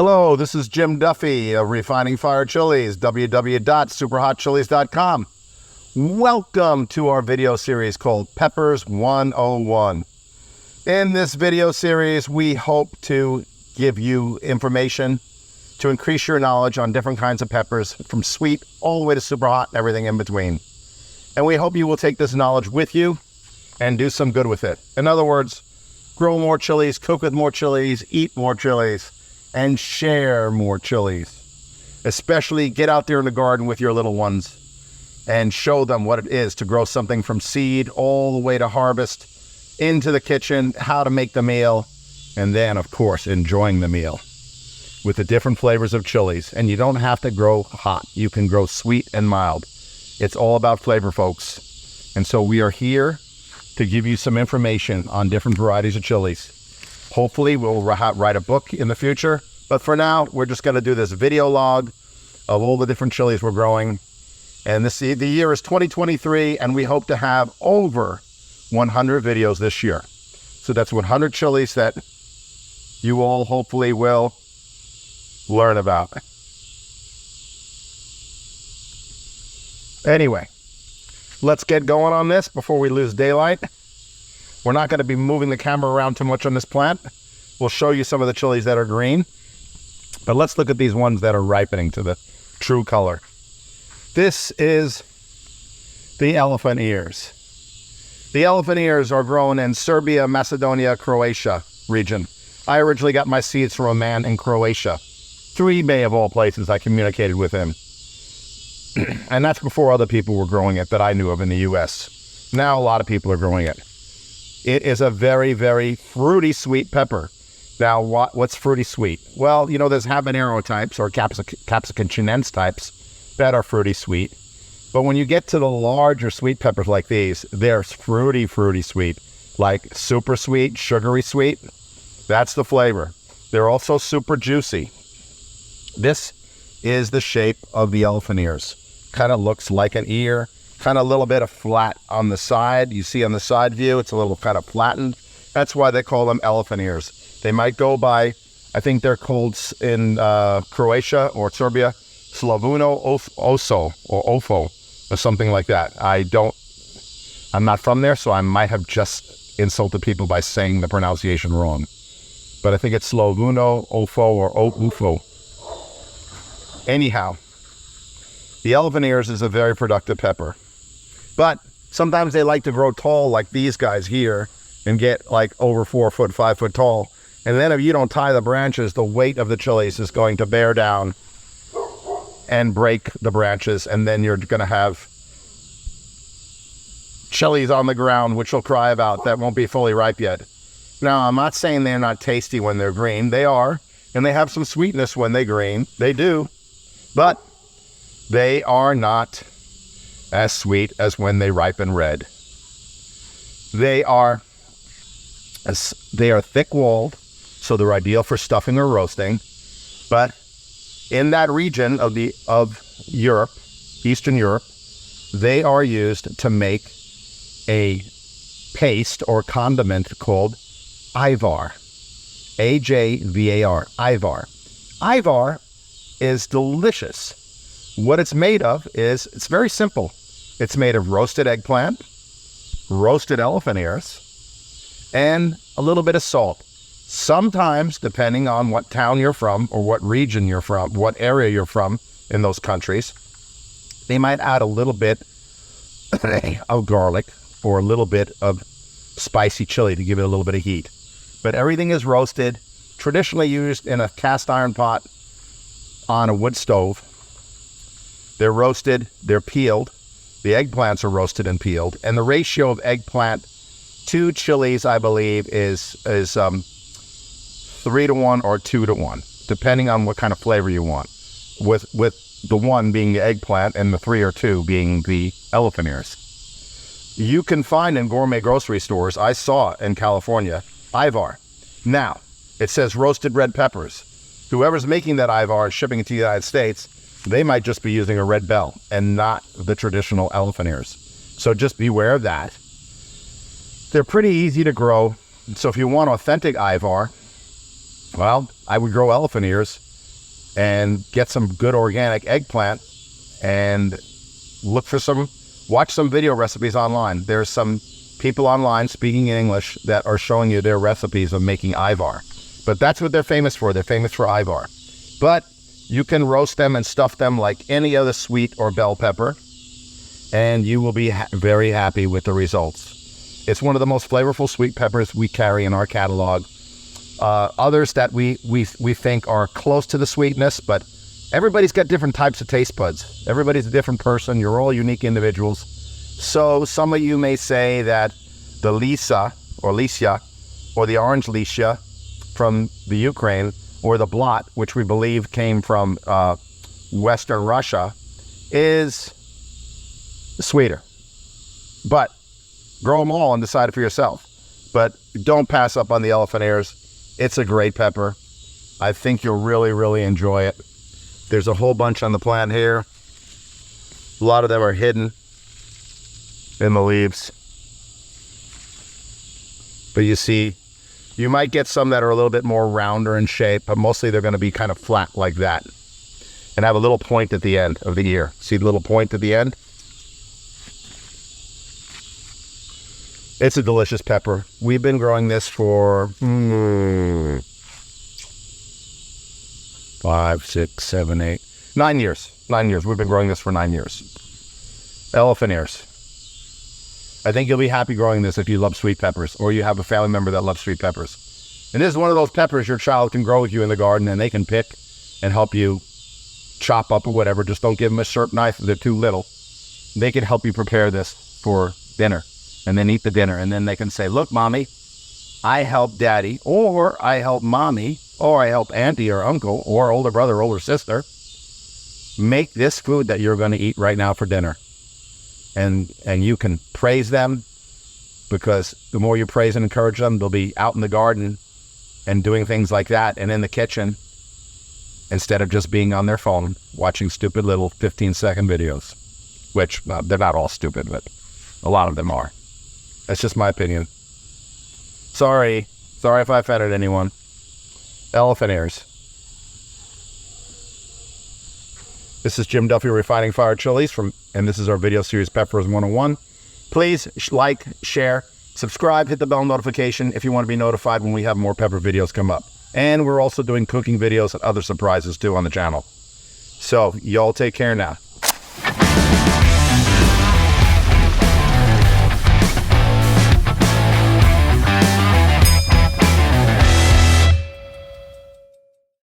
Hello, this is Jim Duffy of Refining Fire Chilies, www.superhotchilies.com. Welcome to our video series called Peppers 101. In this video series, we hope to give you information to increase your knowledge on different kinds of peppers, from sweet all the way to super hot and everything in between. And we hope you will take this knowledge with you and do some good with it. In other words, grow more chilies, cook with more chilies, eat more chilies, and share more chilies. Especially get out there in the garden with your little ones and show them what it is to grow something from seed all the way to harvest, into the kitchen, how to make the meal, and then, of course, enjoying the meal with the different flavors of chilies. And you don't have to grow hot. You can grow sweet and mild. It's all about flavor, folks. And so we are here to give you some information on different varieties of chilies. Hopefully, we'll write a book in the future. But for now, we're just going to do this video log of all the different chilies we're growing. And the year is 2023, and we hope to have over 100 videos this year. So that's 100 chilies that you all hopefully will learn about. Anyway, let's get going on this before we lose daylight. We're not going to be moving the camera around too much on this plant. We'll show you some of the chilies that are green. But let's look at these ones that are ripening to the true color. This is the elephant ears. The elephant ears are grown in Serbia, Macedonia, Croatia region. I originally got my seeds from a man in Croatia. 3 May of all places I communicated with him. And that's before other people were growing it that I knew of in the U.S. Now a lot of people are growing it. It is a very, very fruity sweet pepper. Now, what's fruity sweet? Well, you know, there's habanero types or capsicum chinense types that are fruity sweet. But when you get to the larger sweet peppers like these, they're fruity, fruity sweet. Like super sweet, sugary sweet. That's the flavor. They're also super juicy. This is the shape of the elephant ears. Kind of looks like an ear. Kind of a little bit of flat on the side. You see on the side view, it's a little kind of flattened. That's why they call them elephant ears. They might go by, I think they're called in Croatia or Serbia, Slovuno Oso or Ofo or something like that. I'm not from there, so I might have just insulted people by saying the pronunciation wrong. But I think it's Slovuno Ofo or Ufo. Anyhow, the elephant ears is a very productive pepper. But sometimes they like to grow tall like these guys here and get like over 4 foot, 5 foot tall. And then if you don't tie the branches, the weight of the chilies is going to bear down and break the branches. And then you're going to have chilies on the ground, which will cry about, that won't be fully ripe yet. Now, I'm not saying they're not tasty when they're green. They are. And they have some sweetness when they're green. They do. But they are not as sweet as when they ripen red. They are thick-walled, so they're ideal for stuffing or roasting. But in that region of Europe, Eastern Europe, they are used to make a paste or condiment called Ivar. A-J-V-A-R, Ivar. Ivar is delicious. What it's made of is, it's very simple. It's made of roasted eggplant, roasted elephant ears, and a little bit of salt. Sometimes, depending on what town you're from, or what region you're from, what area you're from in those countries, they might add a little bit of garlic or a little bit of spicy chili to give it a little bit of heat. But everything is roasted, traditionally used in a cast iron pot on a wood stove. They're roasted, they're peeled. The eggplants are roasted and peeled. And the ratio of eggplant to chilies, I believe, is 3-to-1 or 2-to-1, depending on what kind of flavor you want. With the 1 being the eggplant and the 3 or 2 being the elephant ears. You can find in gourmet grocery stores, I saw in California, Ivar. Now, it says roasted red peppers. Whoever's making that Ivar and shipping it to the United States, they might just be using a red bell and not the traditional elephant ears. So just beware of that. They're pretty easy to grow. So if you want authentic Ivar, well, I would grow elephant ears and get some good organic eggplant and watch some video recipes online. There's some people online speaking in English that are showing you their recipes of making ivar. But that's what they're famous for. They're famous for ivar. But you can roast them and stuff them like any other sweet or bell pepper, and you will be very happy with the results. It's one of the most flavorful sweet peppers we carry in our catalog. Others that we think are close to the sweetness, but everybody's got different types of taste buds. Everybody's a different person. You're all unique individuals. So some of you may say that the Lisa or the orange Lycia from the Ukraine, or the Blot, which we believe came from Western Russia, is sweeter. But grow them all and decide for yourself. But don't pass up on the elephant ears. It's a great pepper. I think you'll really, really enjoy it. There's a whole bunch on the plant here. A lot of them are hidden in the leaves. But you see, you might get some that are a little bit more rounder in shape, but mostly they're going to be kind of flat like that and have a little point at the end of the ear. See the little point at the end? It's a delicious pepper. We've been growing this for 5, 6, 7, 8, 9 years. 9 years. We've been growing this for 9 years. Elephant ears. I think you'll be happy growing this if you love sweet peppers, or you have a family member that loves sweet peppers. And this is one of those peppers your child can grow with you in the garden, and they can pick and help you chop up or whatever. Just don't give them a sharp knife if they're too little. They can help you prepare this for dinner, and then eat the dinner. And then they can say, look, Mommy, I helped Daddy, or I helped Mommy, or I help Auntie or Uncle, or older brother, older sister, make this food that you're going to eat right now for dinner. And you can praise them, because the more you praise and encourage them, they'll be out in the garden and doing things like that, and in the kitchen, instead of just being on their phone watching stupid little 15-second videos, which they're not all stupid, but a lot of them are. That's just my opinion. Sorry if I offended anyone. Elephant ears. This is Jim Duffy Refining Fire Chilies, and this is our video series Peppers 101. Please like, share, subscribe, hit the bell notification if you want to be notified when we have more pepper videos come up. And we're also doing cooking videos and other surprises too on the channel. So y'all take care now.